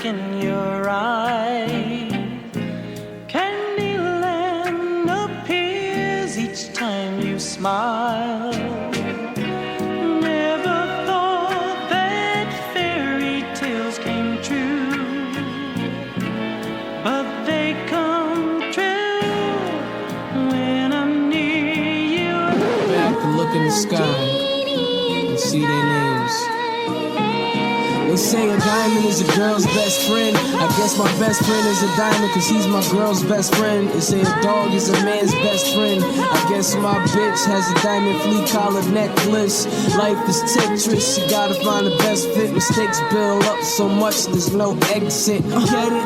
look in your eyes. Candyland appears each time you smile. Never thought that fairy tales came true, but they come true when I'm near you. I can look in the sky and see their names. They say a diamond is a girl's best friend. I guess my best friend is a diamond cause he's my girl's best friend. They say a dog is a man's best friend. I guess my bitch has a diamond flea collar necklace. Life is Tetris, you gotta find the best fit. Mistakes build up so much there's no exit. Get it?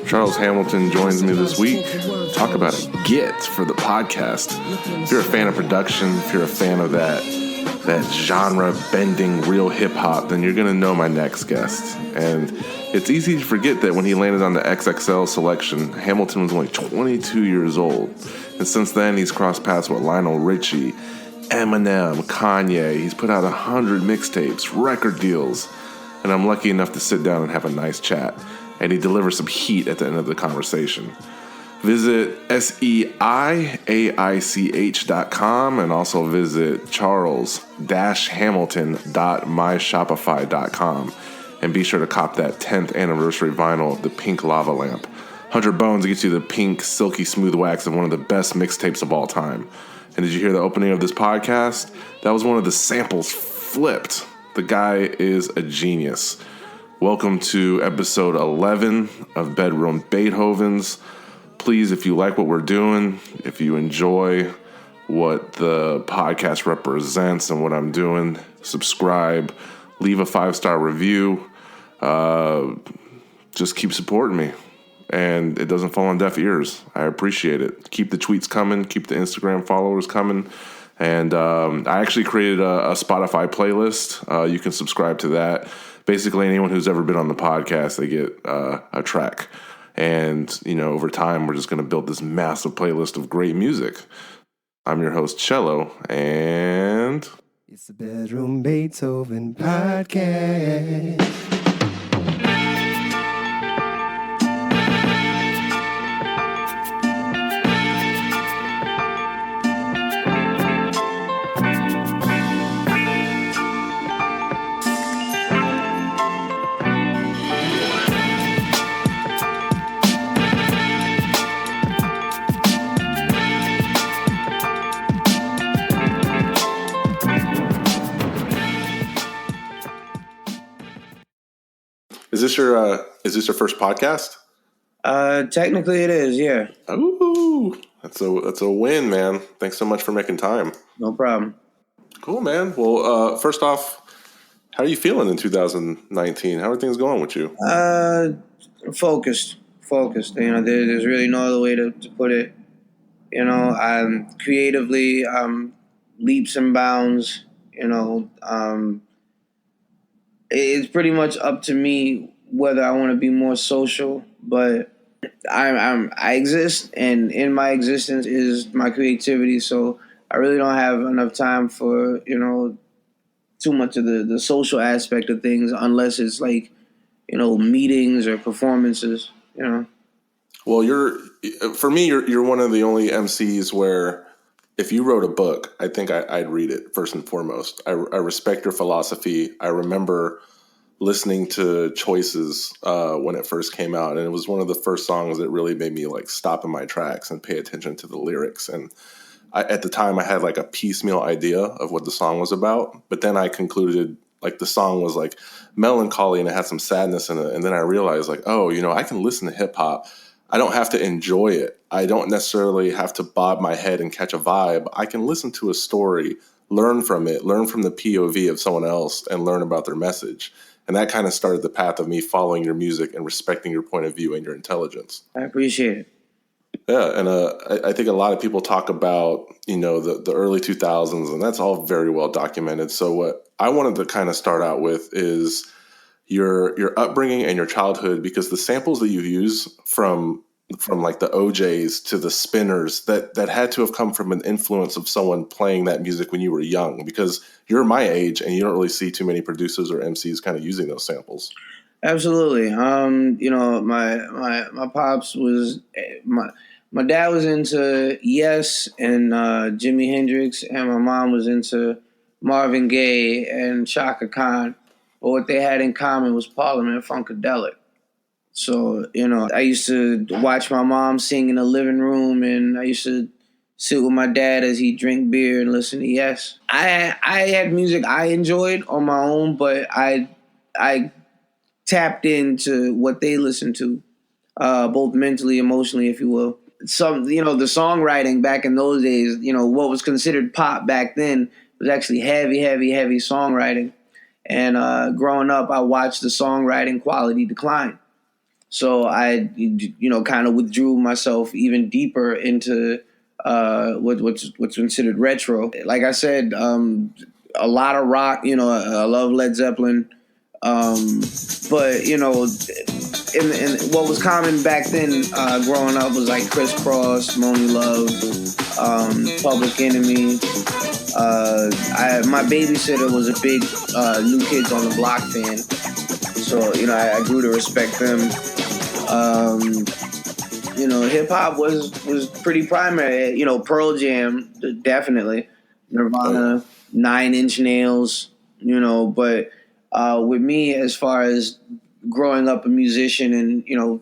Charles Hamilton joins me this week. Talk about a get for the podcast. If you're a fan of production, if you're a fan of that genre-bending real hip-hop, then you're going to know my next guest. And it's easy to forget that when he landed on the XXL selection, Hamilton was only 22 years old. And since then, he's crossed paths with Lionel Richie, Eminem, Kanye. He's put out 100 mixtapes, record deals. And I'm lucky enough to sit down and have a nice chat. And he delivers some heat at the end of the conversation. Visit SEIAICH.com and also visit charles-hamilton.myshopify.com and be sure to cop that 10th anniversary vinyl of the Pink Lava Lamp. 100 Bones gets you the pink, silky smooth wax of one of the best mixtapes of all time. And did you hear the opening of this podcast? That was one of the samples flipped. The guy is a genius. Welcome to episode 11 of Bedroom Beethovens. Please, if you like what we're doing, if you enjoy what the podcast represents and what I'm doing, subscribe, leave a 5-star review. Just keep supporting me. And it doesn't fall on deaf ears. I appreciate it. Keep the tweets coming. Keep the Instagram followers coming. And I actually created a Spotify playlist. You can subscribe to that. Basically, anyone who's ever been on the podcast, they get a track. And, you know, over time, we're just going to build this massive playlist of great music. I'm your host, Cello, and... It's the Bedroom Beethoven Podcast. Is this your first podcast? Technically it is, yeah. Ooh, that's a win, man. Thanks so much for making time. No problem. Cool, man. Well, first off, how are you feeling in 2019? How are things going with you? Focused. You know, there's really no other way to put it. You know, I'm creatively, leaps and bounds. You know, it's pretty much up to me whether I want to be more social, but I exist, and in my existence is my creativity. So I really don't have enough time for, you know, too much of the social aspect of things, unless it's like, you know, meetings or performances, you know. Well, you're one of the only MCs where if you wrote a book, I think I'd read it first and foremost. I respect your philosophy. I remember listening to Choices when it first came out, and it was one of the first songs that really made me like stop in my tracks and pay attention to the lyrics. And at the time I had like a piecemeal idea of what the song was about, but then I concluded like the song was like melancholy and it had some sadness in it. And then I realized like, oh, you know, I can listen to hip hop. I don't have to enjoy it. I don't necessarily have to bob my head and catch a vibe. I can listen to a story, learn from it, learn from the POV of someone else, and learn about their message. And that kind of started the path of me following your music and respecting your point of view and your intelligence. I appreciate it. Yeah, and I think a lot of people talk about, you know, the early 2000s, and that's all very well documented. So what I wanted to kind of start out with is your upbringing and your childhood, because the samples that you use from from like the OJs to the Spinners, that had to have come from an influence of someone playing that music when you were young, because you're my age and you don't really see too many producers or MCs kind of using those samples. Absolutely. My pops was my dad was into Yes and Jimi Hendrix, and my mom was into Marvin Gaye and Chaka Khan. But what they had in common was Parliament Funkadelic. So, I used to watch my mom sing in the living room, and I used to sit with my dad as he drank beer and listen to Yes. I had music I enjoyed on my own, but I tapped into what they listened to, both mentally, emotionally, if you will. The songwriting back in those days, what was considered pop back then was actually heavy, heavy, heavy songwriting. And growing up, I watched the songwriting quality decline. So I, kind of withdrew myself even deeper into what's considered retro. Like I said, a lot of rock. I love Led Zeppelin. But in what was common back then, growing up, was like Criss Cross, Moni Love, Public Enemy. My babysitter was a big New Kids on the Block fan, so I grew to respect them. Hip hop was pretty primary. Pearl Jam, definitely, Nirvana, 9 Inch Nails. But with me, as far as growing up a musician and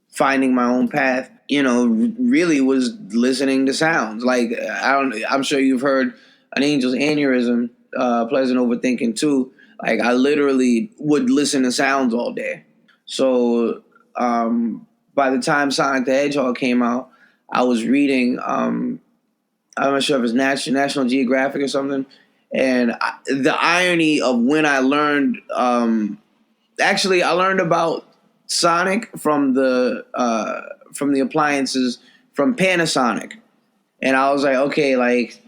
finding my own path, really was listening to sounds. Like I'm sure you've heard An Angel's Aneurysm, Pleasant Overthinking too. Like I literally would listen to sounds all day. So by the time Sonic the Hedgehog came out, I was reading. I'm not sure if it's National Geographic or something. And the irony of when I learned, actually, I learned about Sonic from the appliances from Panasonic, and I was like, okay, like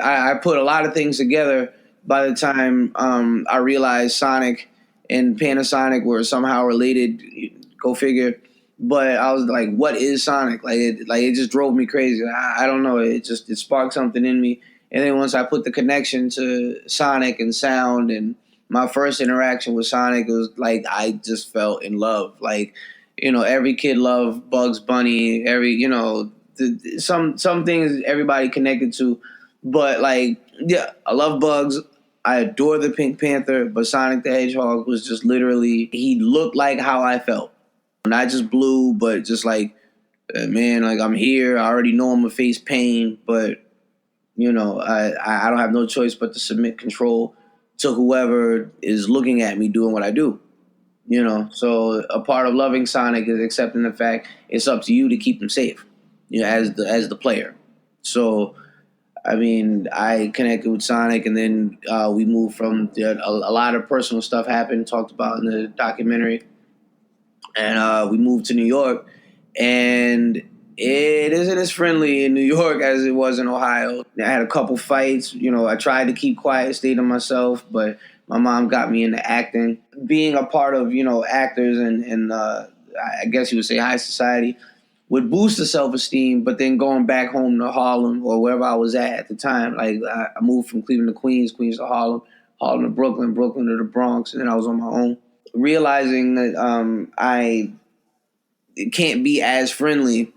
I put a lot of things together. By the time I realized Sonic and Panasonic were somehow related, go figure. But I was like, what is Sonic? It just drove me crazy. I don't know. It sparked something in me. And then once I put the connection to Sonic and sound, and my first interaction with Sonic, it was like I just felt in love. Like, every kid loved Bugs Bunny. Some things everybody connected to, but I love Bugs. I adore the Pink Panther, but Sonic the Hedgehog was just literally, he looked like how I felt. Not just blue, but just like, man, like I'm here. I already know I'm gonna face pain, but I don't have no choice but to submit control to whoever is looking at me doing what I do. So a part of loving Sonic is accepting the fact it's up to you to keep him safe, as the player. So, I mean, I connected with Sonic, and then we moved from a lot of personal stuff happened, talked about in the documentary, and we moved to New York, and it isn't as friendly in New York as it was in Ohio. I had a couple fights. I tried to keep quiet, stay to myself, but my mom got me into acting. Being a part of, actors and I guess you would say high society would boost the self-esteem, but then going back home to Harlem or wherever I was at the time, like I moved from Cleveland to Queens, Queens to Harlem, Harlem to Brooklyn, Brooklyn to the Bronx, and then I was on my own. Realizing that I can't be as friendly,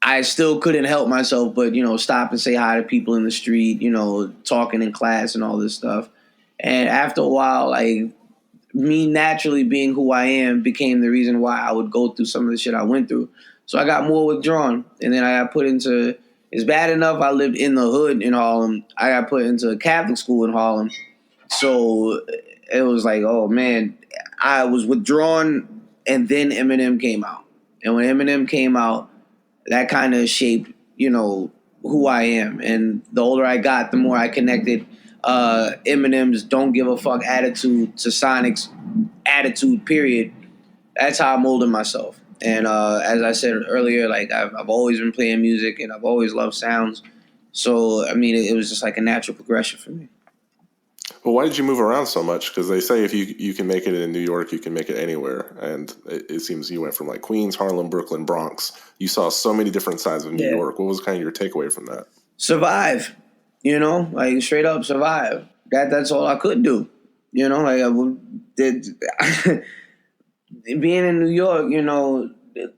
I still couldn't help myself but, stop and say hi to people in the street, talking in class and all this stuff. And after a while, like, me naturally being who I am became the reason why I would go through some of the shit I went through. So I got more withdrawn. And then I got put into, it's bad enough I lived in the hood in Harlem. I got put into a Catholic school in Harlem. So it was like, oh, man, I was withdrawn, and then Eminem came out. And when Eminem came out, that kind of shaped, who I am. And the older I got, the more I connected Eminem's don't give a fuck attitude to Sonic's attitude, period. That's how I molded myself. And as I said earlier, like I've always been playing music and I've always loved sounds. So, I mean, it was just like a natural progression for me. Well, why did you move around so much? Because they say if you can make it in New York, you can make it anywhere. And it seems you went from like Queens, Harlem, Brooklyn, Bronx. You saw so many different sides of New York. What was kind of your takeaway from that? Survive, you know, like straight up survive. That's all I could do. You know, like being in New York, you know, the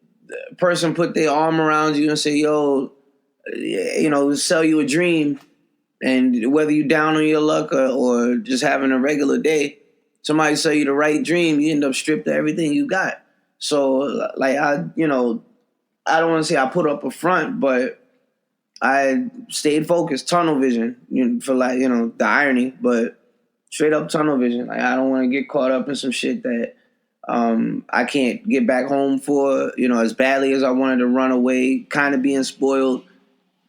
person put their arm around you and say, yo, you know, sell you a dream. And whether you down on your luck or just having a regular day, somebody sell you the right dream, you end up stripped of everything you got. So, like, I don't want to say I put up a front, but I stayed focused, tunnel vision, for like, the irony, but straight up tunnel vision. Like, I don't want to get caught up in some shit that I can't get back home for, as badly as I wanted to run away, kind of being spoiled.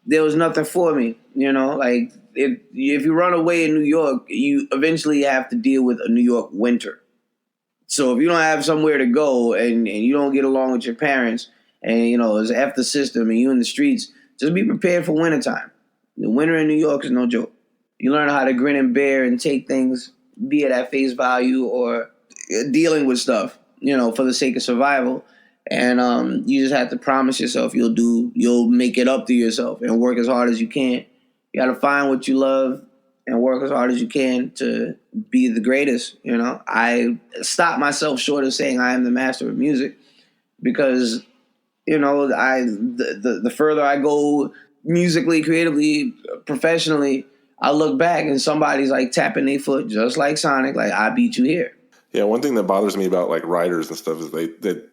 There was nothing for me, like if you run away in New York, you eventually have to deal with a New York winter. So if you don't have somewhere to go and you don't get along with your parents and, it's F the system and you in the streets, just be prepared for wintertime. The winter in New York is no joke. You learn how to grin and bear and take things, be it at face value or dealing with stuff, for the sake of survival. And you just have to promise yourself you'll make it up to yourself and work as hard as you can. You got to find what you love and work as hard as you can to be the greatest. I stop myself short of saying I am the master of music because, the further I go musically, creatively, professionally, I look back and somebody's like tapping their foot just like Sonic, like I beat you here. Yeah, one thing that bothers me about like writers and stuff is they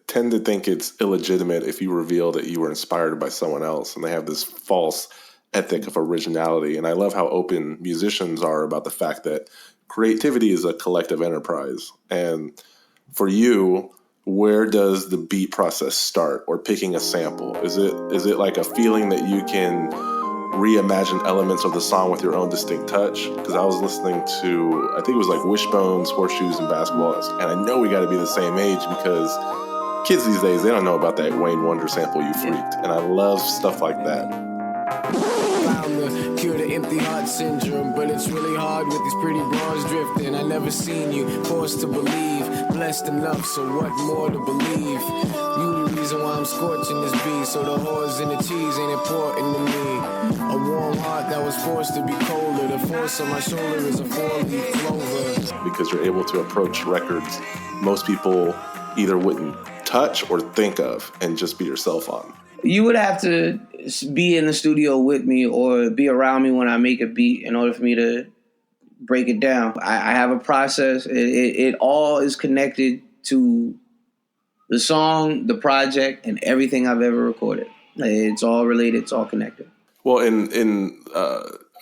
tend to think it's illegitimate if you reveal that you were inspired by someone else, and they have this false ethic of originality. And I love how open musicians are about the fact that creativity is a collective enterprise. And for you, where does the beat process start, or picking a sample? Is it like a feeling that you can reimagine elements of the song with your own distinct touch? Because I was listening to, I think it was like Wishbone's Horseshoes and Basketballs, and I know we got to be the same age because kids these days, they don't know about that Wayne Wonder sample You Freaked, and I love stuff like that. Cure the empty heart syndrome, but it's really hard with these pretty bras drifting. I never seen you forced to believe, blessed enough, so what more to believe? You the reason why I'm scorching this beat, so the whores and the cheese ain't important to me. A warm heart that was forced to be colder, the force on my shoulder is a 4-leaf clover. Because you're able to approach records most people either wouldn't touch or think of and just be yourself on. You would have to be in the studio with me or be around me when I make a beat in order for me to break it down. I have a process. It all is connected to the song, the project, and everything I've ever recorded. It's all related. It's all connected. Well, in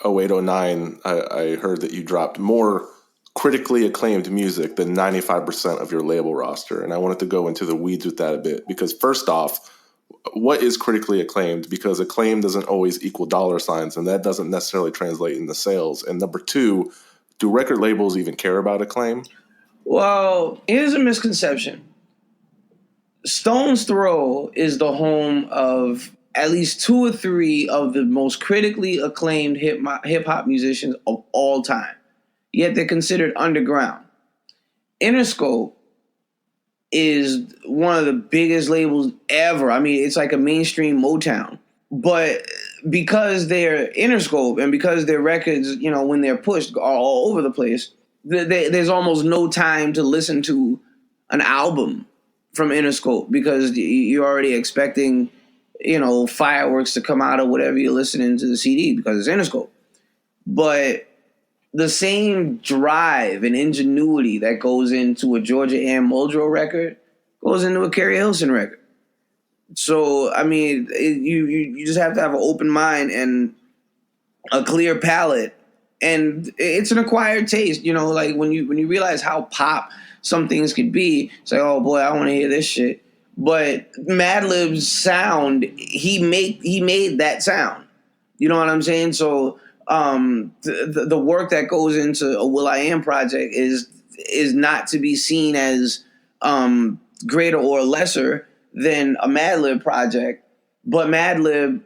08, 09, I heard that you dropped more critically acclaimed music than 95% of your label roster. And I wanted to go into the weeds with that a bit because first off, what is critically acclaimed? Because acclaim doesn't always equal dollar signs, and that doesn't necessarily translate into sales. And number two, do record labels even care about acclaim? Well, here's a misconception. Stone's Throw is the home of at least 2 or 3 of the most critically acclaimed hip-hop musicians of all time. Yet they're considered underground. Interscope is one of the biggest labels ever. I mean, it's like a mainstream Motown. But because they're Interscope and because their records, when they're pushed, are all over the place, there's almost no time to listen to an album from Interscope because you're already expecting, fireworks to come out of whatever you're listening to the CD because it's Interscope. But the same drive and ingenuity that goes into a Georgia Ann Muldrow record goes into a Carrie Hilson record. So, I mean, you just have to have an open mind and a clear palette. And it's an acquired taste, like when you realize how pop some things could be, it's like, oh boy, I want to hear this shit. But Madlib's sound, he made that sound. You know what I'm saying? So the work that goes into a will.i.am project is not to be seen as greater or lesser than a Madlib project, but Madlib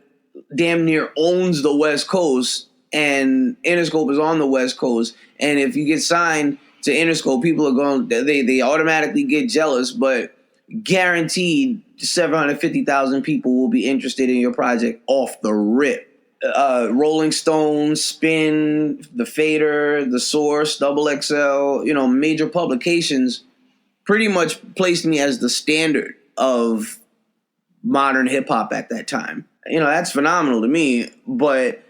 damn near owns the West Coast and Interscope is on the West Coast. And if you get signed to Interscope, people are going, they automatically get jealous, but guaranteed 750,000 people will be interested in your project off the rip. Rolling Stone, Spin, The Fader, The Source, Double XL, major publications pretty much placed me as the standard of modern hip hop at that time. That's phenomenal to me, but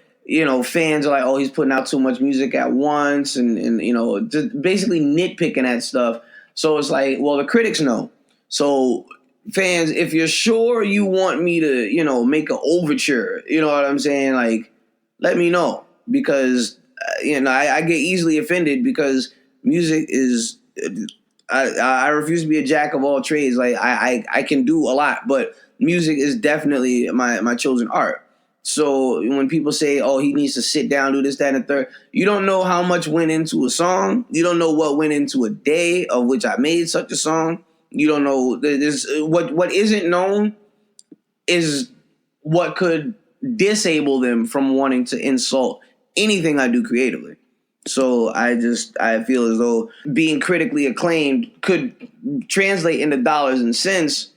fans are like, oh, he's putting out too much music at once, and just basically nitpicking at stuff. So it's like, well, the critics know. So fans, if you're sure you want me to, make an overture, you know what I'm saying? Like, let me know, because, I get easily offended because music is, I refuse to be a jack of all trades. Like, I can do a lot, but music is definitely my chosen art. So when people say, oh, he needs to sit down, do this, that, and the third, you don't know how much went into a song. You don't know what went into a day of which I made such a song. You don't know this. What isn't known is what could disable them from wanting to insult anything I do creatively. So I feel as though being critically acclaimed could translate into dollars and cents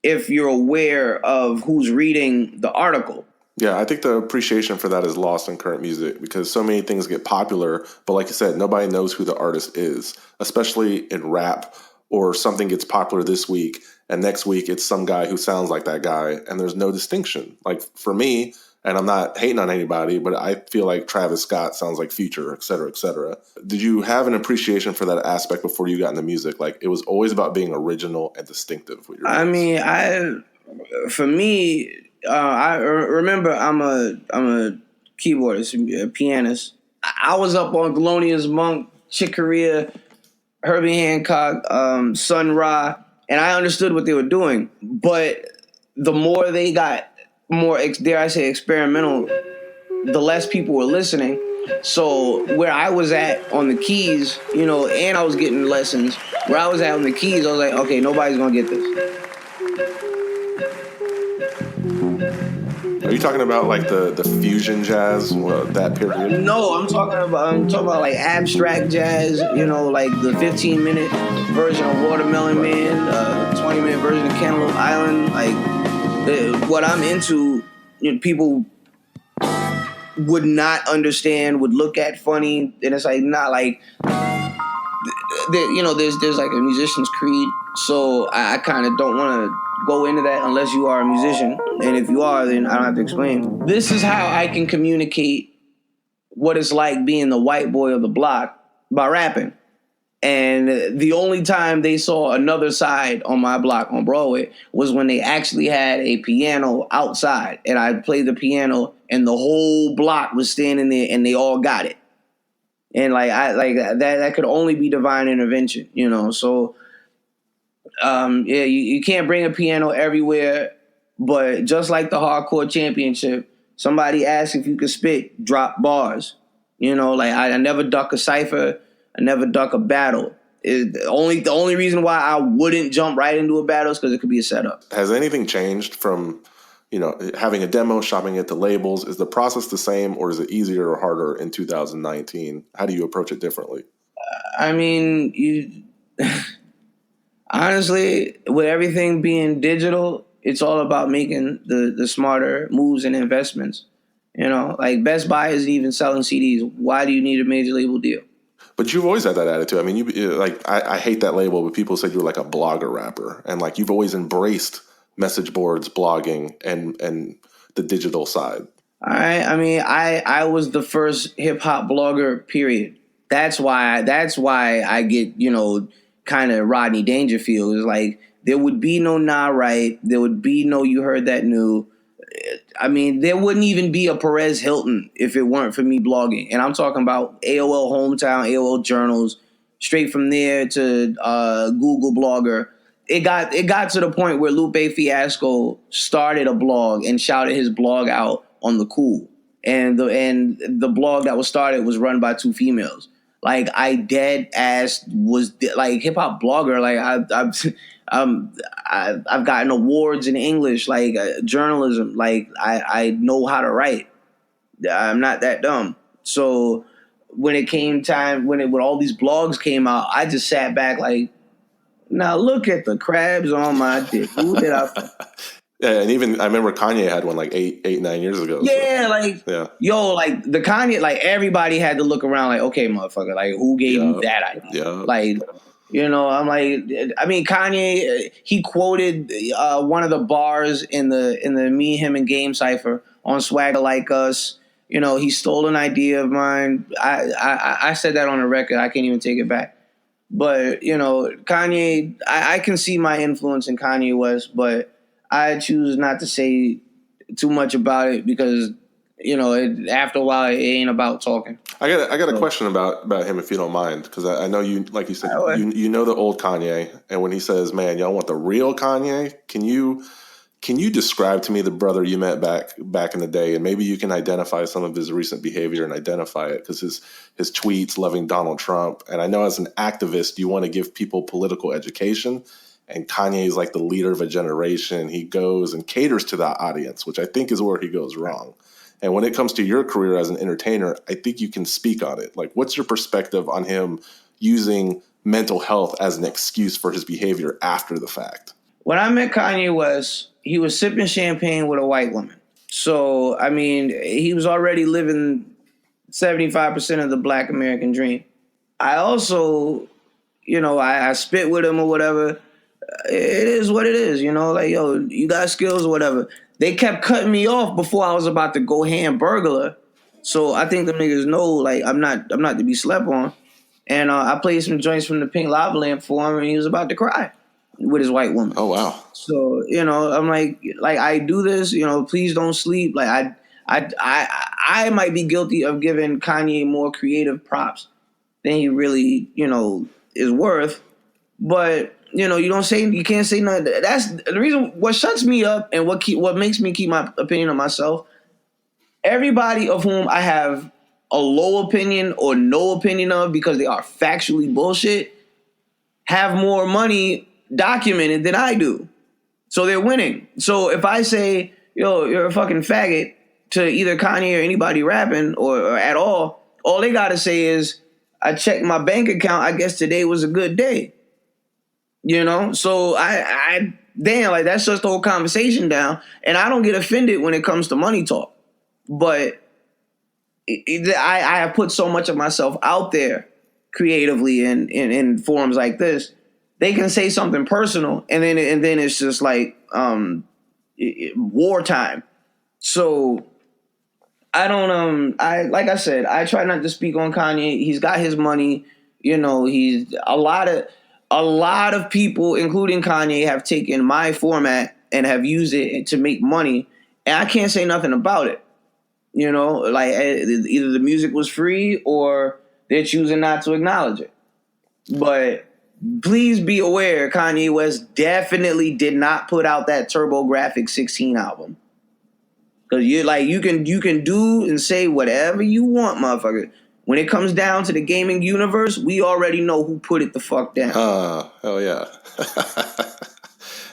if you're aware of who's reading the article. Yeah, I think the appreciation for that is lost in current music because so many things get popular, but like you said, nobody knows who the artist is, especially in rap, or something gets popular this week and next week it's some guy who sounds like that guy and there's no distinction. Like for me, and I'm not hating on anybody, but I feel like Travis Scott sounds like Future, et cetera, et cetera. Did you have an appreciation for that aspect before you got into music? Like it was always about being original and distinctive with your voice. I mean, I remember I'm a keyboardist, a pianist. I was up on Thelonious Monk, Chick Corea, Herbie Hancock, Sun Ra, and I understood what they were doing. But the more they got more, dare I say, experimental, the less people were listening. So where I was at on the keys, and I was getting lessons, where I was at on the keys, I was like, okay, nobody's going to get this. Are you talking about like the fusion jazz, that period? No, I'm talking about like abstract jazz, like the 15-minute version of Watermelon Man, 20-minute version of Cantaloupe Island. Like what I'm into, people would not understand, would look at funny, and it's like not like there's like a musician's creed. So I kind of don't want to go into that unless you are a musician. And if you are, then I don't have to explain. This is how I can communicate what it's like being the white boy of the block by rapping. And the only time they saw another side on my block on Broadway was when they actually had a piano outside. And I played the piano and the whole block was standing there and they all got it. And that could only be divine intervention, So you can't bring a piano everywhere, but just like the Hardcore Championship, somebody asked if you could spit, drop bars. I never duck a cypher, I never duck a battle. The only reason why I wouldn't jump right into a battle is because it could be a setup. Has anything changed from, having a demo, shopping it to labels? Is the process the same, or is it easier or harder in 2019? How do you approach it differently? I mean, honestly, with everything being digital, it's all about making the smarter moves and investments. Like Best Buy isn't even selling CDs. Why do you need a major label deal? But you've always had that attitude. I mean, I hate that label, but people said you were like a blogger rapper, and like you've always embraced message boards, blogging, and the digital side. All right. I mean, I was the first hip hop blogger, period. That's why I get, kind of Rodney Dangerfield. Is like there would be no Nah Right, there would be no You Heard That New. I mean, there wouldn't even be a Perez Hilton if it weren't for me blogging. And I'm talking about AOL Hometown, AOL Journals, straight from there to Google Blogger. It got to the point where Lupe Fiasco started a blog and shouted his blog out on the Cool. And the blog that was started was run by two females. Like I dead ass was like hip hop blogger. Like I've gotten awards in English, like journalism. Like I know how to write. I'm not that dumb. So when it came time, when all these blogs came out, I just sat back like, now look at the crabs on my dick. Who did I? Yeah, and even I remember Kanye had one like 9 years ago. Yeah, so. Yo, like the Kanye, like everybody had to look around, like, okay, motherfucker, like who gave you that idea? Yeah. Like, I'm like, I mean, Kanye, he quoted one of the bars in the Me, Him, and Game cipher on Swagger Like Us. He stole an idea of mine. I said that on the record. I can't even take it back. But Kanye, I can see my influence in Kanye West, but I choose not to say too much about it because, after a while, it ain't about talking. I got a question about him, if you don't mind, because I know you, like you said, you know the old Kanye, and when he says, "Man, y'all want the real Kanye?" Can you describe to me the brother you met back in the day, and maybe you can identify some of his recent behavior and identify it, because his tweets loving Donald Trump, and I know as an activist you want to give people political education. And Kanye is like the leader of a generation. He goes and caters to that audience, which I think is where he goes wrong. And when it comes to your career as an entertainer, I think you can speak on it. Like, what's your perspective on him using mental health as an excuse for his behavior after the fact? When I met Kanye West, he was sipping champagne with a white woman. So, I mean, he was already living 75% of the Black American dream. I also, I spit with him or whatever. It is what it is, like, yo, you got skills or whatever. They kept cutting me off before I was about to go hamburglar. So I think the niggas know, like, I'm not to be slept on. And I played some joints from the Pink Lava Lamp for him, and he was about to cry with his white woman. Oh, wow. So, I'm like I do this, please don't sleep. Like I might be guilty of giving Kanye more creative props than he really, is worth. But you can't say nothing. That's the reason. What shuts me up and what makes me keep my opinion of myself. Everybody of whom I have a low opinion or no opinion of because they are factually bullshit have more money documented than I do. So they're winning. So if I say, yo, you're a fucking faggot to either Kanye or anybody rapping or at all they got to say is, I checked my bank account. I guess today was a good day. So I damn, like, that shuts the whole conversation down. And I don't get offended when it comes to money talk. But I have put so much of myself out there creatively in forums like this. They can say something personal, and then it's just like wartime. So I don't like I said, I try not to speak on Kanye. He's got his money. He's a lot of people, including Kanye, have taken my format and have used it to make money, and I can't say nothing about it. Like, either the music was free or they're choosing not to acknowledge it. But please be aware, Kanye West definitely did not put out that TurboGrafx 16 album. Because you can do and say whatever you want, motherfucker. When it comes down to the gaming universe, we already know who put it the fuck down. Hell yeah.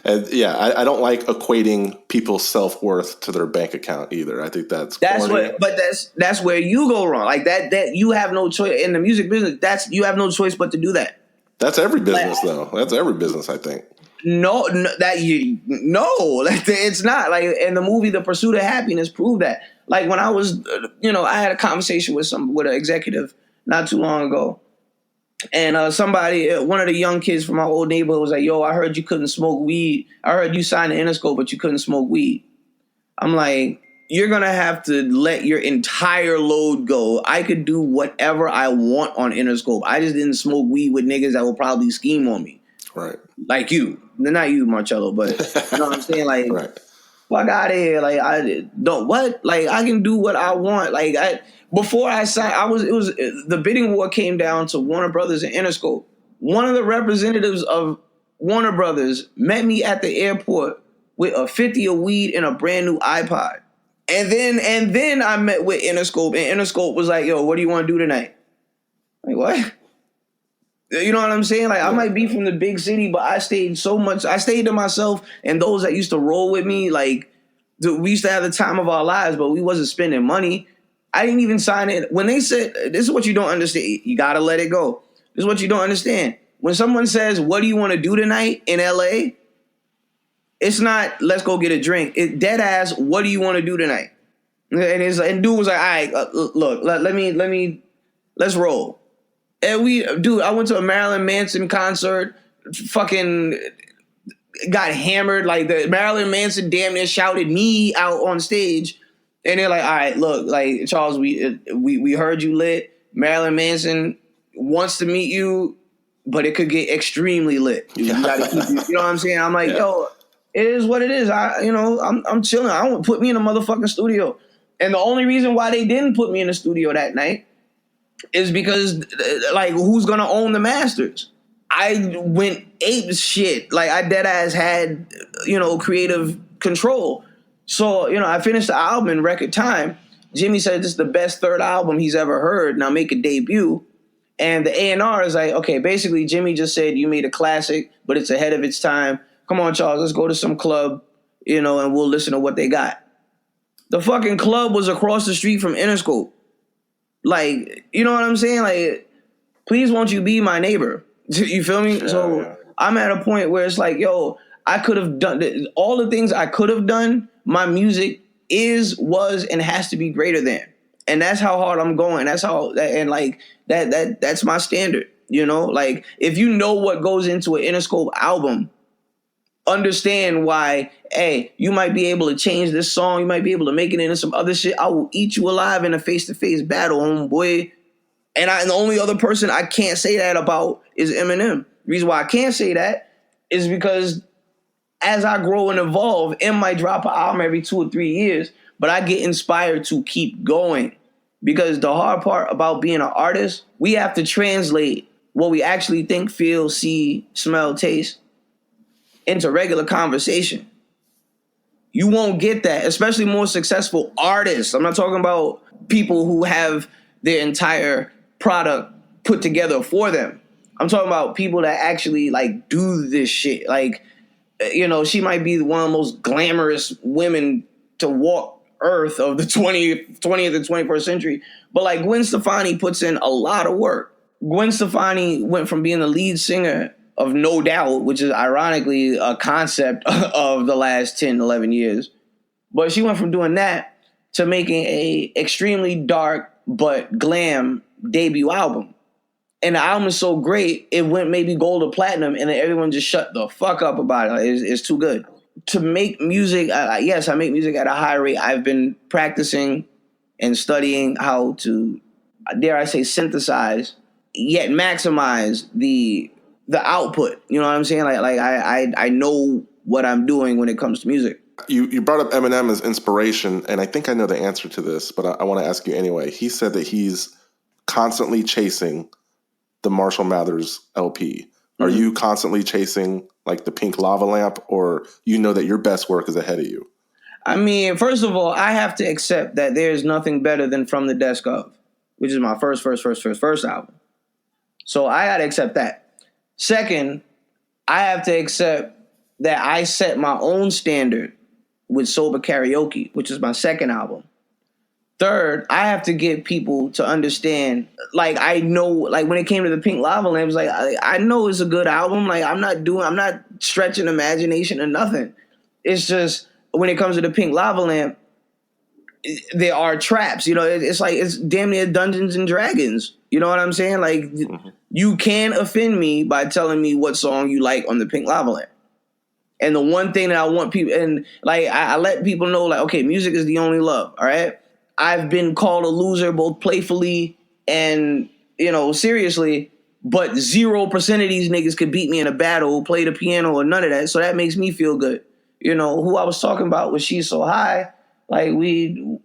And yeah, I don't like equating people's self-worth to their bank account either. I think that's where you go wrong. Like that you have no choice in the music business. You have no choice but to do that. That's every business, though. That's every business, I think. No, it's not. Like, in the movie The Pursuit of Happiness proved that. Like, when I was, I had a conversation with an executive not too long ago, and one of the young kids from my old neighborhood was like, "Yo, I heard you couldn't smoke weed. I heard you signed the Interscope, but you couldn't smoke weed." I'm like, you're gonna have to let your entire load go. I could do whatever I want on Interscope. I just didn't smoke weed with niggas that will probably scheme on me. Right. Like you. Not you, Marcello, but you know what I'm saying? Like, right. Fuck out of here. Like, I don't, what? Like, I can do what I want. Like, before I signed, the bidding war came down to Warner Brothers and Interscope. One of the representatives of Warner Brothers met me at the airport with a 50 of weed and a brand new iPod. And then I met with Interscope, and Interscope was like, yo, what do you want to do tonight? Like, what? You know what I'm saying? Like, I might be from the big city, but I stayed to myself and those that used to roll with me. Like, we used to have the time of our lives, but we wasn't spending money. I didn't even sign it. When they said, this is what you don't understand. You got to let it go. This is what you don't understand. When someone says, what do you want to do tonight in LA? It's not, let's go get a drink. It dead ass, what do you want to do tonight? And dude was like, all right, look, let's roll. And I went to a Marilyn Manson concert, fucking got hammered. Like the Marilyn Manson damn near shouted me out on stage. And they're like, all right, look, like Charles, we heard you lit. Marilyn Manson wants to meet you, but it could get extremely lit. You gotta keep, you know what I'm saying? I'm like, yo, it is what it is. I'm chilling. I don't put me in a motherfucking studio. And the only reason why they didn't put me in the studio that night is because, like, who's gonna own the masters? I went ape shit. Like, I dead ass had, creative control. So, I finished the album in record time. Jimmy said this is the best third album he's ever heard. Now make a debut. And the A&R is like, okay, basically Jimmy just said you made a classic, but it's ahead of its time. Come on, Charles, let's go to some club, and we'll listen to what they got. The fucking club was across the street from Interscope. Like, you know what I'm saying? Like, please won't you be my neighbor? You feel me? So I'm at a point where it's like, yo, I could have done all the things I could have done. My music was, and has to be greater than. And that's how hard I'm going. That's how, and like that's my standard, like if you know what goes into an Interscope album, understand why, hey, you might be able to change this song. You might be able to make it into some other shit. I will eat you alive in a face-to-face battle, homeboy. And the only other person I can't say that about is Eminem. The reason why I can't say that is because as I grow and evolve, M might drop an album every 2 or 3 years, but I get inspired to keep going. Because the hard part about being an artist, we have to translate what we actually think, feel, see, smell, taste into regular conversation. You won't get that, especially more successful artists. I'm not talking about people who have their entire product put together for them. I'm talking about people that actually like do this shit. Like, she might be one of the most glamorous women to walk earth of the 20th and 21st century. But like Gwen Stefani puts in a lot of work. Gwen Stefani went from being the lead singer of No Doubt, which is ironically a concept of the last 10, 11 years. But she went from doing that to making a extremely dark but glam debut album. And the album is so great, it went maybe gold or platinum, and then everyone just shut the fuck up about it. Like, it's too good. To make music, yes, I make music at a high rate. I've been practicing and studying how to, dare I say, synthesize, yet maximize the output. You know what I'm saying? Like I know what I'm doing when it comes to music. You brought up Eminem as inspiration, and I think I know the answer to this, but I want to ask you anyway. He said that he's constantly chasing the Marshall Mathers LP. Are you constantly chasing like the pink lava lamp, or that your best work is ahead of you? I mean, first of all, I have to accept that there's nothing better than From the Desk Of, which is my first album. So I got to accept that. Second, I have to accept that I set my own standard with Sober Karaoke, which is my second album. Third, I have to get people to understand, like, I know, like, when it came to the Pink Lava Lamps, like, I know it's a good album. Like, I'm not stretching imagination or nothing. It's just, when it comes to the Pink Lava Lamp, there are traps, it's like, it's damn near Dungeons and Dragons. You know what I'm saying? Like, you can offend me by telling me what song you like on the Pink Lava Lamp. And the one thing that I want people, and like, I let people know, like, okay, music is the only love, all right? I've been called a loser both playfully and, seriously, but 0% of these niggas could beat me in a battle, play the piano or none of that. So that makes me feel good. Who I was talking about was She's So High. Like we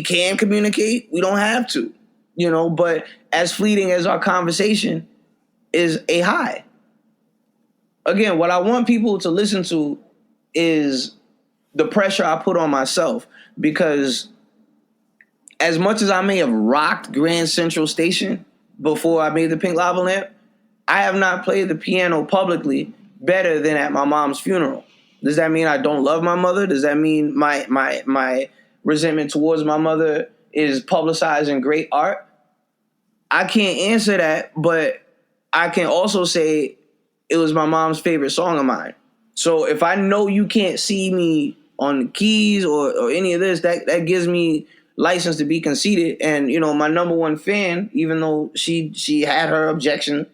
can communicate. We don't have to, but as fleeting as our conversation is a high. Again, what I want people to listen to is the pressure I put on myself. Because as much as I may have rocked Grand Central Station before I made the Pink Lava Lamp, I have not played the piano publicly better than at my mom's funeral. Does that mean I don't love my mother? Does that mean my resentment towards my mother is publicizing great art. I can't answer that, but I can also say it was my mom's favorite song of mine. So if I know you can't see me on the keys or any of this, that gives me license to be conceited. And, you know, my number one fan, even though she had her objection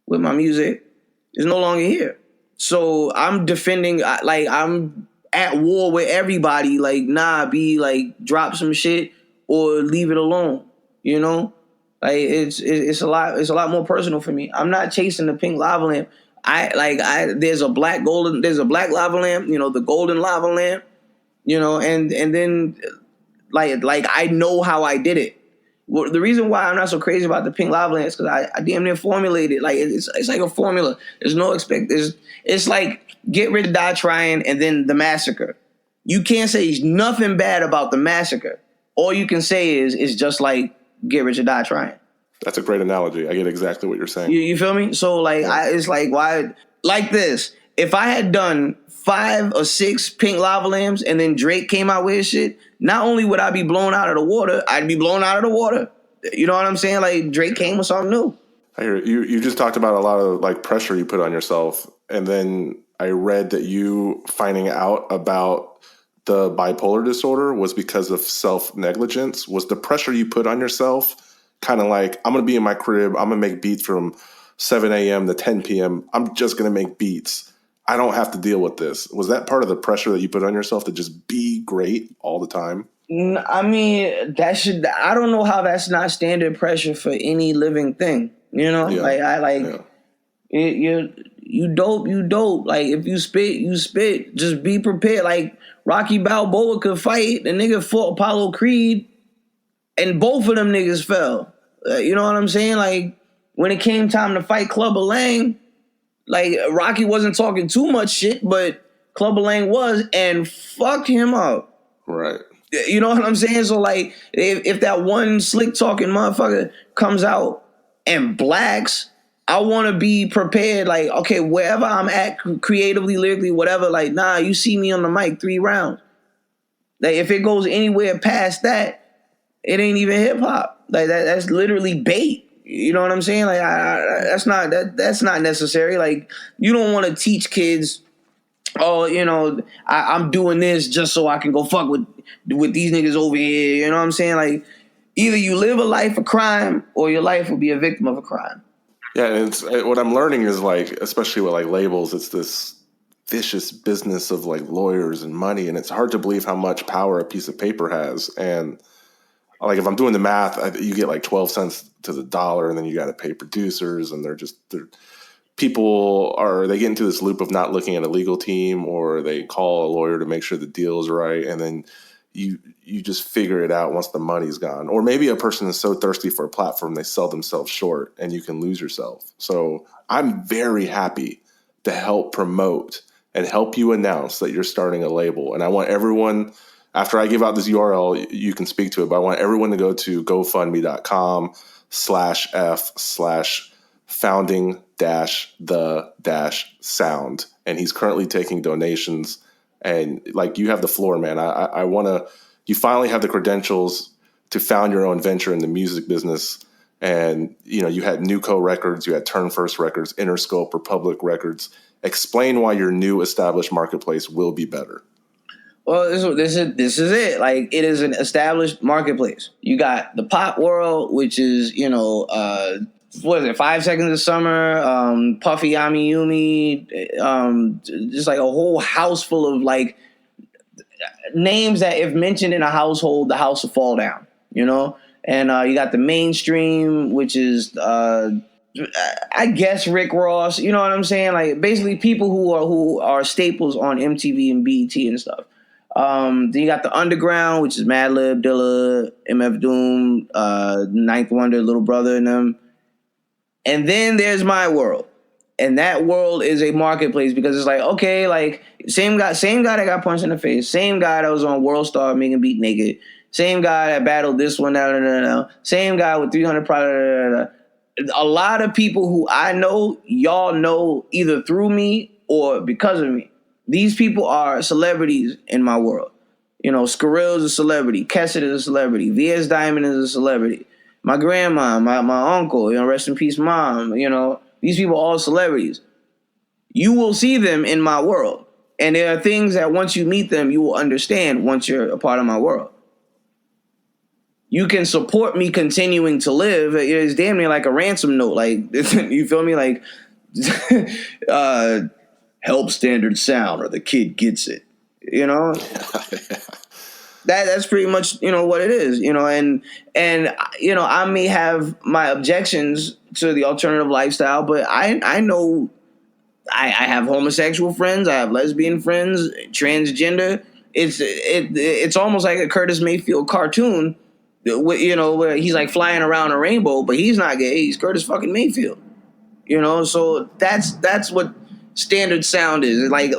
with my music, is no longer here. So I'm defending, like, I'm at war with everybody. Like, nah, drop some shit or leave it alone, you know? Like, it's a lot more personal for me. I'm not chasing the pink lava lamp. There's a black lava lamp, you know, the golden lava lamp, you know, and then like I know how I did it. Well, the reason why I'm not so crazy about the pink lava lamp is because I damn near formulated. Like, it's like a formula. There's no it's like Get Rich or Die Trying and then The Massacre. You can't say nothing bad about The Massacre. All you can say is it's just like Get Rich or Die Trying. That's a great analogy. I get exactly what you're saying. You feel me? So, like, yeah. It's like, why? Like this. If I had done 5 or 6 pink lava lamps and then Drake came out with his shit, not only would I be blown out of the water, I'd be blown out of the water. You know what I'm saying? Like, Drake came with something new. I hear you. You just talked about a lot of, like, pressure you put on yourself. And then I read that you finding out about the bipolar disorder was because of self-negligence. Was the pressure you put on yourself kind of like, I'm going to be in my crib, I'm going to make beats from 7 a.m. to 10 p.m. I'm just going to make beats. I don't have to deal with this. Was that part of the pressure that you put on yourself to just be great all the time? I mean, I don't know how that's not standard pressure for any living thing. You know, yeah. You dope. Like, if you spit. Just be prepared. Like, Rocky Balboa could fight. The nigga fought Apollo Creed, and both of them niggas fell. You know what I'm saying? Like, when it came time to fight Clubber Lang, like, Rocky wasn't talking too much shit, but Clubber Lang was, and fucked him up. Right. You know what I'm saying? So, like, if that one slick talking motherfucker comes out and blacks, I want to be prepared. Like, okay, wherever I'm at, creatively, lyrically, whatever, like, nah, you see me on the mic 3 rounds. Like, if it goes anywhere past that, it ain't even hip hop. Like, that's literally bait. You know what I'm saying? Like, that's not necessary. Like, you don't want to teach kids, oh, you know, I'm doing this just so I can go fuck with these niggas over here. You know what I'm saying? Like, either you live a life of crime or your life will be a victim of a crime. Yeah, and what I'm learning is, like, especially with, like, labels, it's this vicious business of, like, lawyers and money, and it's hard to believe how much power a piece of paper has. And, like, if I'm doing the math, you get like 12 cents to the dollar, and then you got to pay producers, and they get into this loop of not looking at a legal team, or they call a lawyer to make sure the deal is right, and then you just figure it out once the money's gone. Or maybe a person is so thirsty for a platform they sell themselves short, and you can lose yourself. So I'm very happy to help promote and help you announce that you're starting a label. And I want everyone, after I give out this URL, you can speak to it, but I want everyone to go to gofundme.com/f/founding-the-sound. And he's currently taking donations. And, like, you have the floor, man. I want to, you finally have the credentials to found your own venture in the music business. And, you know, you had Nuco Records, you had Turn First Records, Interscope, Republic Records. Explain why your new established marketplace will be better. Well, this is it. Like, it is an established marketplace. You got the pop world, which is, you know, what is it, 5 Seconds of Summer, Puffy Yami Yumi, just like a whole house full of, like, names that if mentioned in a household, the house will fall down, you know? And you got the mainstream, which is, I guess, Rick Ross, you know what I'm saying? Like, basically people who are staples on MTV and BET and stuff. Then you got the underground, which is Madlib, Dilla, MF Doom, Ninth Wonder, Little Brother, and them. And then there's my world. And that world is a marketplace because it's like, okay, like, same guy that got punched in the face, same guy that was on World Star making beat naked, same guy that battled this one, same guy with 300 products. A lot of people who I know, y'all know either through me or because of me. These people are celebrities in my world. You know, Skrill's a celebrity. Kesset is a celebrity. V.S. Diamond is a celebrity. My grandma, my uncle, you know, rest in peace, mom. You know, these people are all celebrities. You will see them in my world. And there are things that once you meet them, you will understand once you're a part of my world. You can support me continuing to live. It's damn near like a ransom note. Like, you feel me? Like, help standard sound or the kid gets it. You know? That's pretty much, you know, what it is. You know, and you know, I may have my objections to the alternative lifestyle, but I know I have homosexual friends, I have lesbian friends, transgender. It's almost like a Curtis Mayfield cartoon, you know, where he's like flying around a rainbow, but he's not gay. He's Curtis fucking Mayfield. You know, so that's what standard sound is. Like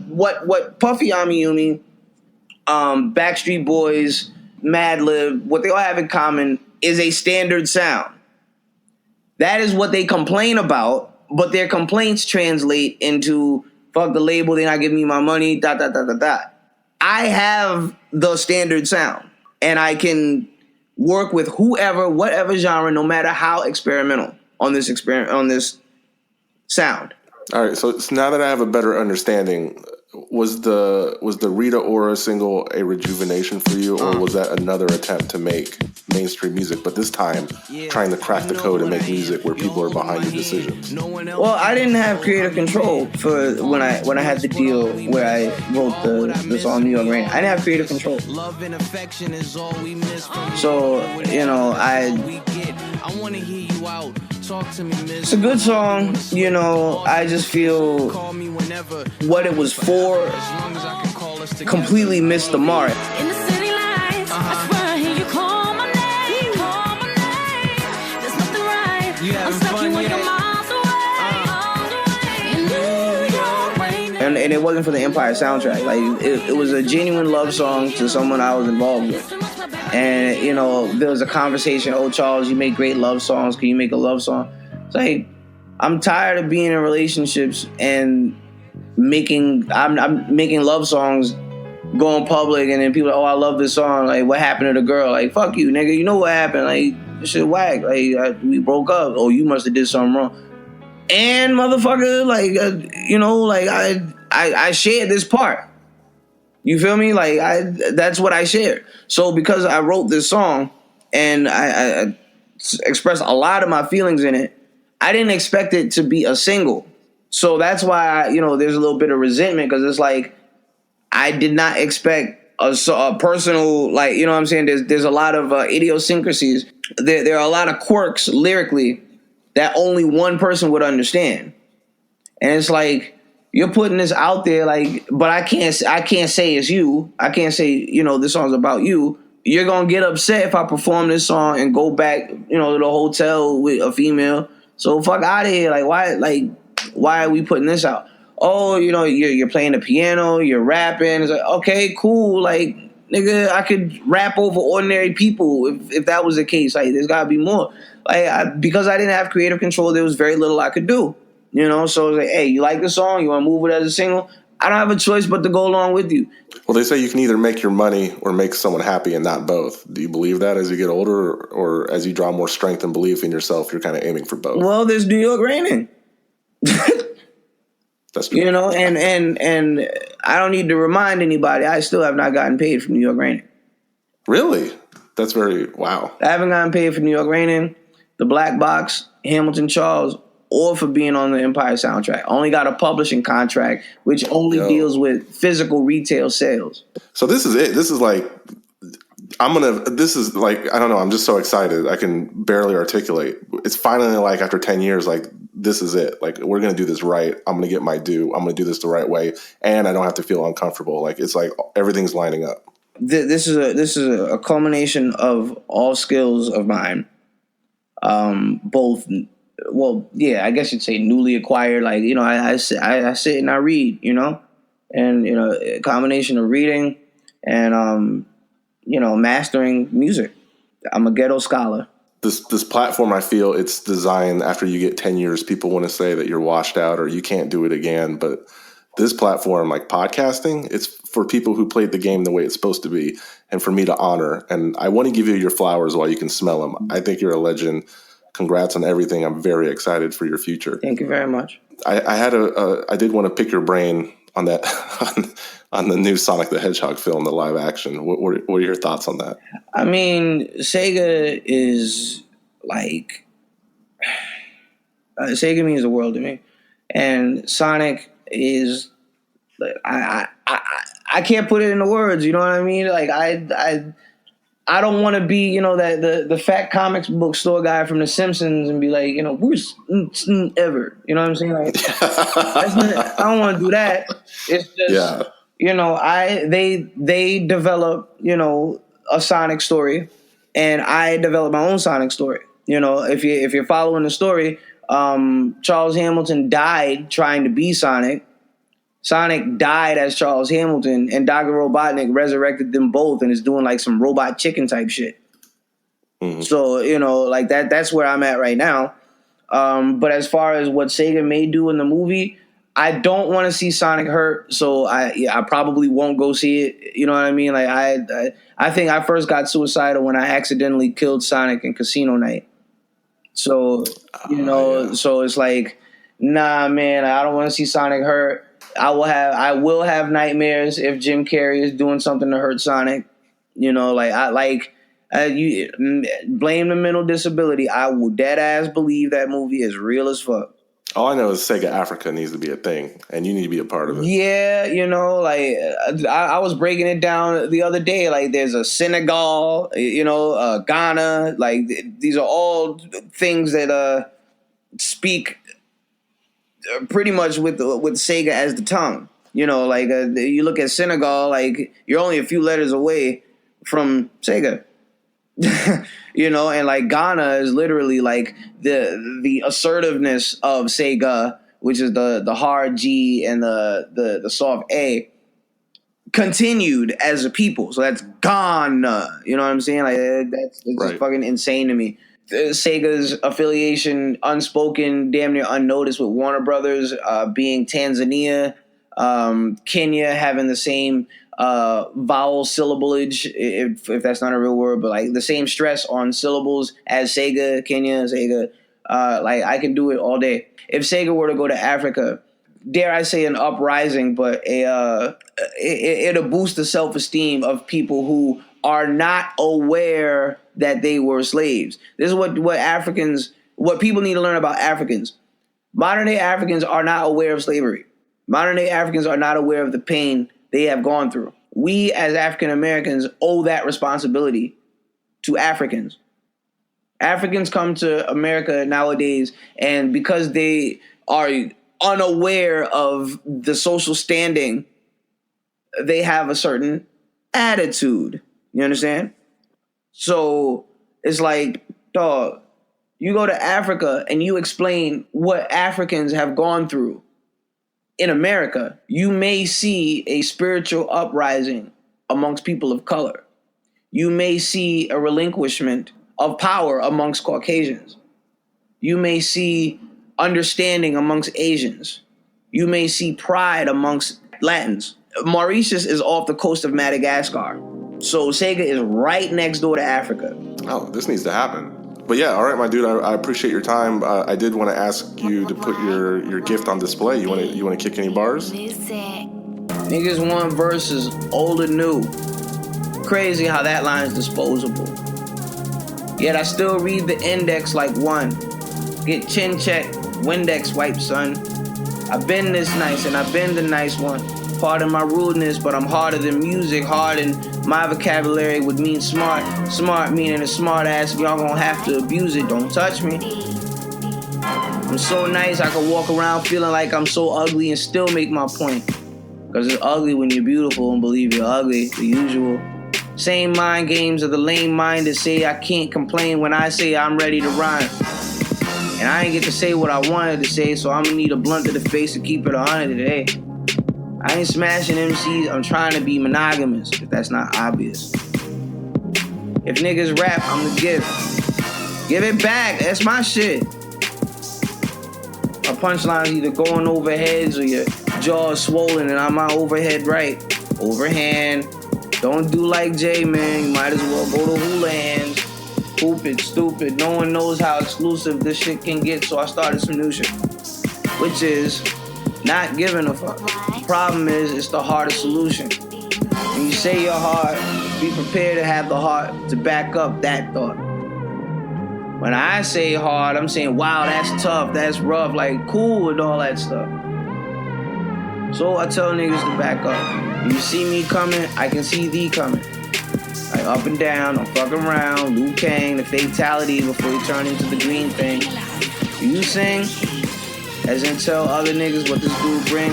what Puffy Amiyumi, Backstreet Boys, Madlib, what they all have in common is a standard sound. That is what they complain about. But their complaints translate into fuck the label, they're not giving me my money, ... I have the standard sound, and I can work with whoever, whatever genre, no matter how experimental on this sound. All right, so now that I have a better understanding, was the Rita Ora single a rejuvenation for you, or was that another attempt to make mainstream music, but this time trying to crack the code and make music where people are behind your decisions? Well, I didn't have creative control for when I had the deal where I wrote the song New York Rain. I didn't have creative control. So, you know, it's a good song, you know. I just feel what it was for completely missed the mark. In the city lights, I swear I hear you call my name. There's nothing right. I'm stuck here when you're miles away. In New York rain. And it wasn't for the Empire soundtrack. Like it was a genuine love song to someone I was involved with. And, you know, there was a conversation, oh, Charles, you make great love songs. Can you make a love song? It's like, I'm tired of being in relationships and I'm making love songs, going public, and then people are, oh, I love this song. Like, what happened to the girl? Like, fuck you, nigga. You know what happened? Like, this shit whack. Like, we broke up. Oh, you must have did something wrong. And motherfucker, like, you know, like I shared this part. You feel me? Like, that's what I shared. So because I wrote this song and I expressed a lot of my feelings in it, I didn't expect it to be a single. So that's why, you know, there's a little bit of resentment, because it's like I did not expect a personal, like, you know what I'm saying? There's a lot of idiosyncrasies. There are a lot of quirks lyrically that only one person would understand. And it's like, you're putting this out there, like, but I can't say it's you. I can't say, you know, this song's about you. You're gonna get upset if I perform this song and go back, you know, to the hotel with a female. So fuck out of here. Like, why are we putting this out? Oh, you know, you're playing the piano, you're rapping. It's like, okay, cool. Like, nigga, I could rap over ordinary people if that was the case. Like, there's gotta be more. Like, because I didn't have creative control, there was very little I could do. You know, so it's like, hey, you like the song? You want to move it as a single? I don't have a choice but to go along with you. Well, they say you can either make your money or make someone happy, and not both. Do you believe that as you get older, or as you draw more strength and belief in yourself, you're kind of aiming for both? Well, there's New York raining. That's true. You know, and I don't need to remind anybody, I still have not gotten paid for New York raining. Really? That's very, wow. I haven't gotten paid for New York raining, The Black Box, Hamilton Charles, or for being on the Empire soundtrack. I only got a publishing contract, which only deals with physical retail sales. So this is it. This is like, I don't know, I'm just so excited. I can barely articulate. It's finally like, after 10 years, like, this is it. Like, we're going to do this right. I'm going to get my due. I'm going to do this the right way. And I don't have to feel uncomfortable. Like, it's like everything's lining up. This is a culmination of all skills of mine. Both, well, yeah, I guess you'd say newly acquired. Like, you know, I sit and I read, you know, and, you know, a combination of reading and, you know, mastering music. I'm a ghetto scholar. This platform, I feel it's designed after you get 10 years, people want to say that you're washed out or you can't do it again. But this platform, like podcasting, it's for people who played the game the way it's supposed to be, and for me to honor. And I want to give you your flowers while you can smell them. I think you're a legend. Congrats on everything. I'm very excited for your future. Thank you very much. I did want to pick your brain on that on the new Sonic the Hedgehog film, the live action. What are your thoughts on that? I mean, Sega is like Sega means the world to me, and Sonic is I can't put it into words. You know what I mean? Like I don't want to be, you know, that the fat comics book store guy from The Simpsons and be like, you know, worst ever. You know what I'm saying? Like, I don't want to do that. It's just, you know, they develop, you know, a Sonic story, and I develop my own Sonic story. You know, if you're following the story, Charles Hamilton died trying to be Sonic. Sonic died as Charles Hamilton, and Dr. Robotnik resurrected them both and is doing like some robot chicken type shit. Mm-hmm. So, you know, like that's where I'm at right now. But as far as what Sega may do in the movie, I don't want to see Sonic hurt, so I probably won't go see it. You know what I mean? Like I think I first got suicidal when I accidentally killed Sonic in Casino Night. So, you know, so it's like, nah, man, I don't want to see Sonic hurt. I will have nightmares if Jim Carrey is doing something to hurt Sonic. You know, you blame the mental disability. I will dead ass believe that movie is real as fuck. All I know is Sega Africa needs to be a thing, and you need to be a part of it. Yeah, you know, like I was breaking it down the other day. Like, there's a Senegal, you know, Ghana. Like, these are all things that speak pretty much with Sega as the tongue. You know, like you look at Senegal, like you're only a few letters away from Sega. You know, and like Ghana is literally like the assertiveness of Sega, which is the hard G and the soft A, continued as a people. So that's Ghana. You know what I'm saying? Like it's right. Just fucking insane to me. Sega's affiliation, unspoken, damn near unnoticed with Warner Brothers, being Tanzania, Kenya having the same vowel syllableage, if that's not a real word, but like the same stress on syllables as Sega, Kenya, Sega. Like I can do it all day. If Sega were to go to Africa, dare I say an uprising, but it'll boost the self-esteem of people who are not aware that they were slaves. This is what people need to learn about Africans. Modern day Africans are not aware of slavery. Modern day Africans are not aware of the pain they have gone through. We as African Americans owe that responsibility to Africans. Africans come to America nowadays, and because they are unaware of the social standing, they have a certain attitude. You understand? So it's like, dog, you go to Africa and you explain what Africans have gone through in America, you may see a spiritual uprising amongst people of color. You may see a relinquishment of power amongst Caucasians. You may see understanding amongst Asians. You may see pride amongst Latins. Mauritius is off the coast of Madagascar. So Sega is right next door to Africa. Oh, this needs to happen. But yeah, all right, my dude, I appreciate your time. I did want to ask you to put your gift on display. You want to kick any bars? Niggas want verses, old or new. Crazy how that line is disposable. Yet I still read the index like one. Get chin check, Windex wipe, son. I've been this nice and I've been the nice one. Pardon my rudeness, but I'm harder than music. Hard and my vocabulary would mean smart. Smart meaning a smart ass. Y'all gonna have to abuse it. Don't touch me. I'm so nice I can walk around feeling like I'm so ugly and still make my point. Cause it's ugly when you're beautiful and believe you're ugly. The usual. Same mind games of the lame minded say I can't complain when I say I'm ready to rhyme. And I ain't get to say what I wanted to say, so I'm gonna need a blunt to the face to keep it 100 today. I ain't smashing MCs, I'm trying to be monogamous, if that's not obvious. If niggas rap, I'm the gift. Give it back, that's my shit. My punchline's either going over heads or you're jaw is swollen and I'm my overhead right. Overhand. Don't do like Jay, man. You might as well go to hula hands. Hoop it, stupid. No one knows how exclusive this shit can get, so I started some new shit. Which is not giving a fuck. Problem is, it's the hardest solution. When you say you're hard, be prepared to have the heart to back up that thought. When I say hard, I'm saying, wow, that's tough, that's rough, like cool with all that stuff. So I tell niggas to back up. When you see me coming, I can see thee coming. Like up and down, I'm fucking around, Liu Kang, the fatality before you turn into the green thing. You sing, as in tell other niggas what this dude bring.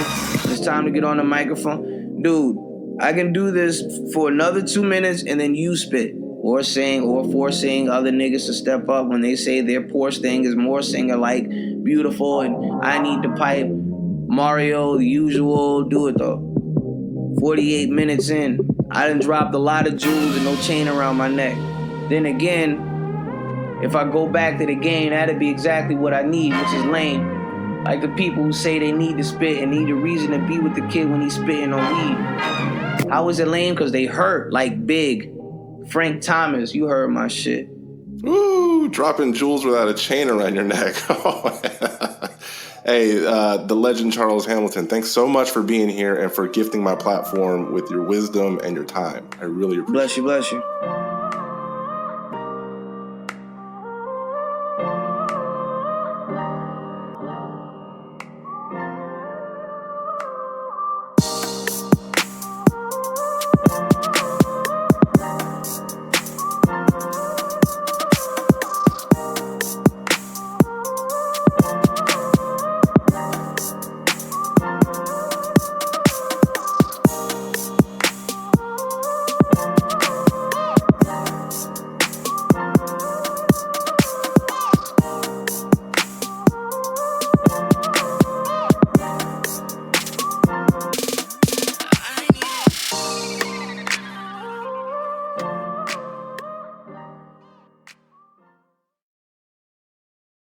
It's time to get on the microphone. Dude, I can do this for another 2 minutes and then you spit. Or sing, or forcing other niggas to step up when they say their poor thing is more singer-like, beautiful, and I need to pipe. Mario, the usual, do it though. 48 minutes in, I done dropped a lot of jewels and no chain around my neck. Then again, if I go back to the game, that'd be exactly what I need, which is lame. Like the people who say they need to spit and need a reason to be with the kid when he's spitting on weed. How is it lame? Because they hurt, like Big. Frank Thomas, you heard my shit. Woo, dropping jewels without a chain around your neck. Hey, the legend Charles Hamilton, thanks so much for being here and for gifting my platform with your wisdom and your time. I really appreciate it. Bless you.